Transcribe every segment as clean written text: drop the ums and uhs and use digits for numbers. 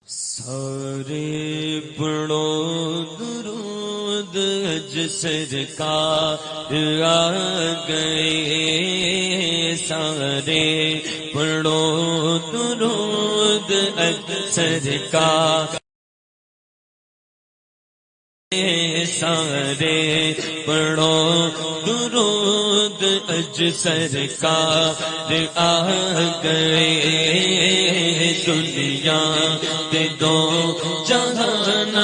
سارے پڑھو درود اج سرکار آ گئے، سارے پڑھو درود اج سرکار، سارے پڑھو درود اج سرکار آ گئے، دنیا دے دو جہان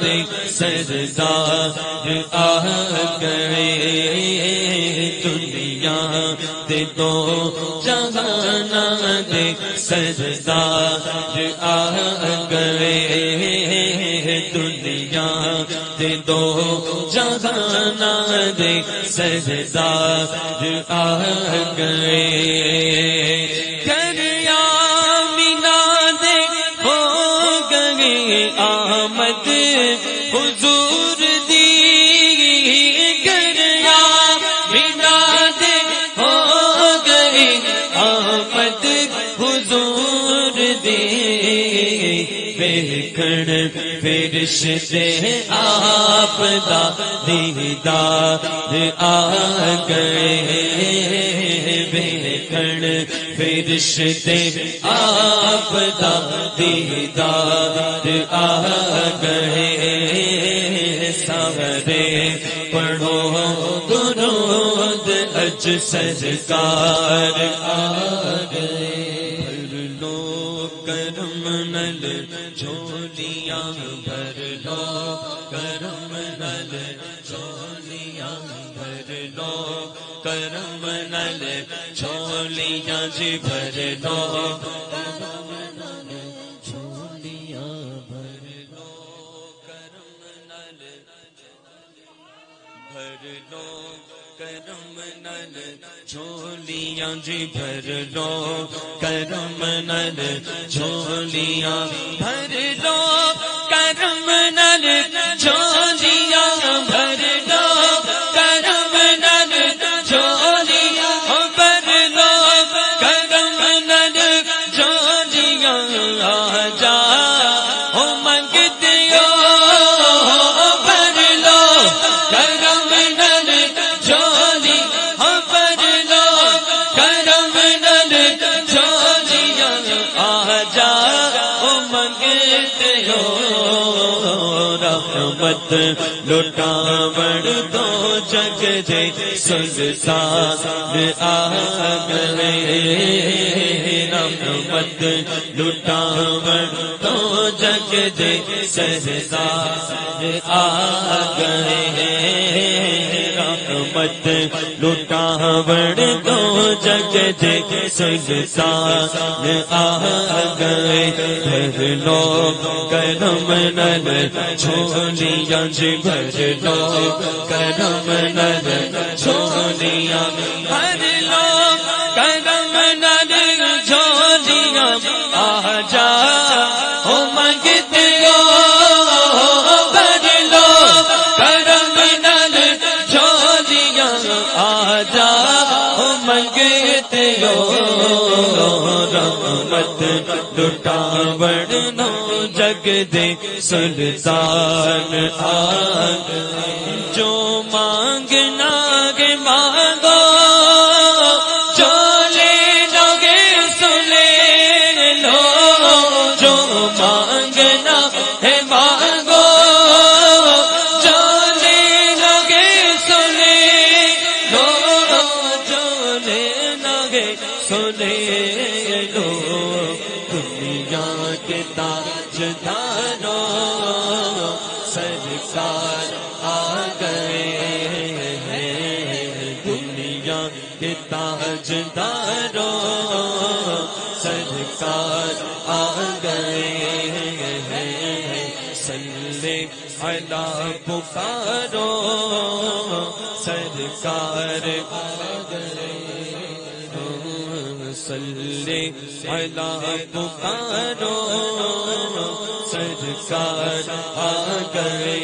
دے سردار آ گئے، دنیا دے دو جہان دے سردار آ گئے، دنیا دے دو جہان دے سردار آ گئے، آمد حضور دی گریا میناد ہو گئی، آمد حضور دی ویکھن فرشتے آپ دا دیدار آ گئے، ویکھن فرشتے آپ دا دیدار آ گئے، سارے پڑھو درود اج سرکار آ گئے، بھر لو کرم نل جھولیاں، بھر لو کرم نل جھولیاں، بھر لو کرم نل جھولیاں جی، بھر لو کرم نل جھولیاں، بھر لو کرم نل، بھر لو کرم نل جھولیاں جی، بھر لو کرم نل جھولیاں، بھر لو کرم نل جھولیاں، بھر لو کرم نل جھولیاں، بھر لو کرم نل جھولیاں، آ جا او منگتے ہو، بھر لو کرم نل جھولی، بھر لو کرم نل جھولیاں، آ جا او منگتے ہو، رحمت لٹاوڑ دو جگ دے سلطان آ گئے، رحمت لٹاوڑ دو جگ دے سلطان آ گئے، رحمت لٹاوڑ دو جگ دے سلطان آ گئے، بھر لو کرم نل جھولیاں جی، بھر لو کرم نل جھولیاں، بھر لو کرم نل جھولیاں، آ جا او منگتے ہو، بھر لو کرم نل جھولیاں، آ جا او منگتے ہو، رحمت لٹاوڑ نو جگ دے سلطان آ گئے، جو مانگنا گے مانگو، جو لینا گے سو لے لو، جو مانگنا ہے مانگو، جو لینا گے سو لے لو، جو لینا گے سو لے لو، دنیا کے تاجداروں سرکار آ گئے ہیں، دنیا کے تاجداروں سرکار آ گئے ہیں، صلی علی پکارو سرکار آ گئے، صلی علی پکارو سرکار آ گئے،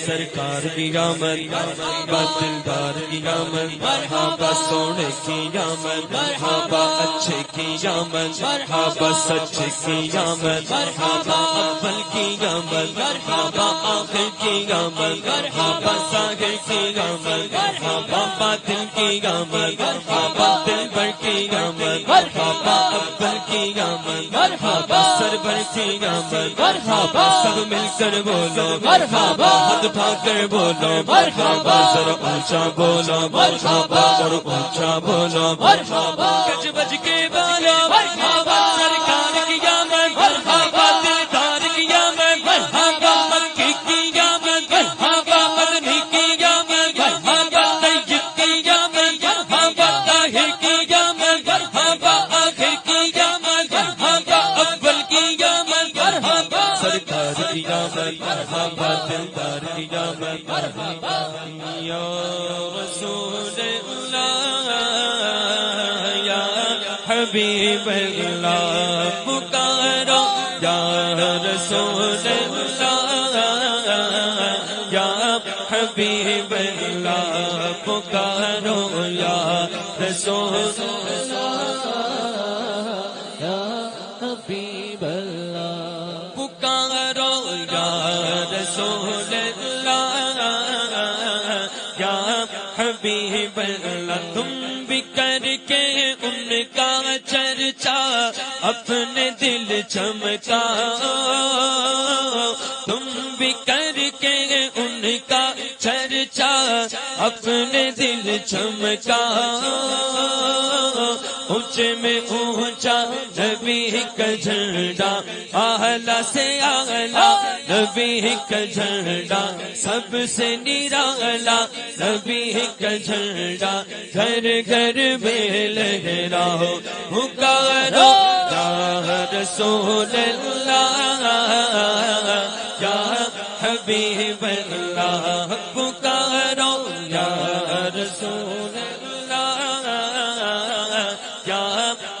سرکار سرکار کی آمد مرحبا دلدار کی آمد مرحبا سونے کی آمد مرحبا اچھے کی آمد مرحبا سچے کی آمد مرحبا اول کی آمد مرحبا آخر کی آمد مرحبا ظاہر کی آمد مرحبا باطن کی آمد مرحبا دلبر کی آمد مرحبا اول کی آمد مرحبا سرور کی آمد مرحبا سب مل کر بولو مرحبا ہاتھ اٹھا کر بولو مرحبا ذرا اونچا بولو مرحبا اور اونچا بولو مرحبا گج بج کے بولو مرحبا سرکار کی آمد مرحبا دلدار کی آمد مرحبا مکی کی آمد مرحبا مدنی کی آمد مرحبا طیب کی آمد مرحبا طاہر کی آمد مرحبا آخر کی آمد مرحبا اول کی آمد مرحبا سرکار کی آمد مرحبا دلدار کی آمد مرحبا یا رسول اللہ یا حبیب اللہ پکارو یا رسول اللہ یا حبیب اللہ پکارو یا رسول اللہ یا حبیب اللہ پکارو یا رسول اللہ یا حبیب اللہ تم بھی کر کے ان کا چرچا اپنے دل چمکا تم بھی کر کے ان کا چرچا اپنے دل چمکا اونچے میں اونچا نبی کا جھنڈا اعلیٰ سے اعلیٰ نبی کا جھنڈا سب سے نرالا نبی کا جھنڈا گھر گھر میں لہراؤ پکارو یا رسول اللہ یا حبیب اللہ پکارو یا رسول اللہ یا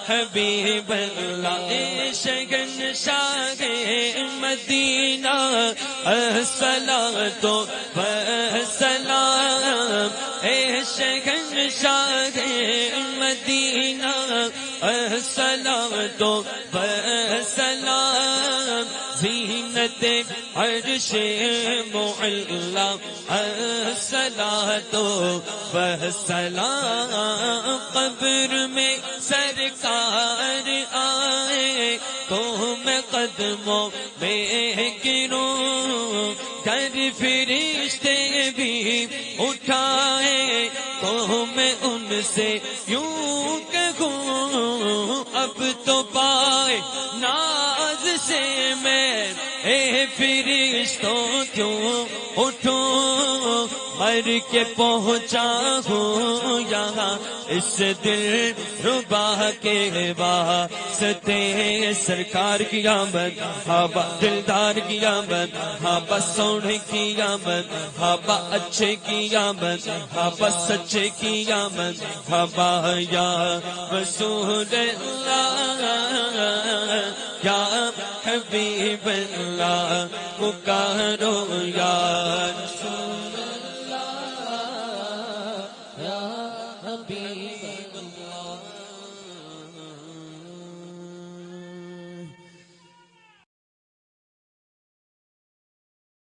حبیب اللہ شہنشاہ مدینہ الصلاۃ والسلام اے شہنشاہ مدینہ الصلاۃ والسلام زینت عرش معلا الصلاۃ والسلام قبر میں سرکار آئے تو میں قدموں میں گروں گر فرشتے بھی اٹھائے تو میں ان سے یوں کہوں اب تو پائے ناز سے میں اے فرشتوں کیوں اٹھوں مر کے پہنچا ہوں یہاں اس دل ربا کے واسطے سرکار کی آمد ہابا دلدار کی آمد ہابا سونے کی آمد ہابا اچھے کی آمد ہابا سچے کی آمد ہابا یا رسول اللہ یا حبیب اللہ پکارو یا رسول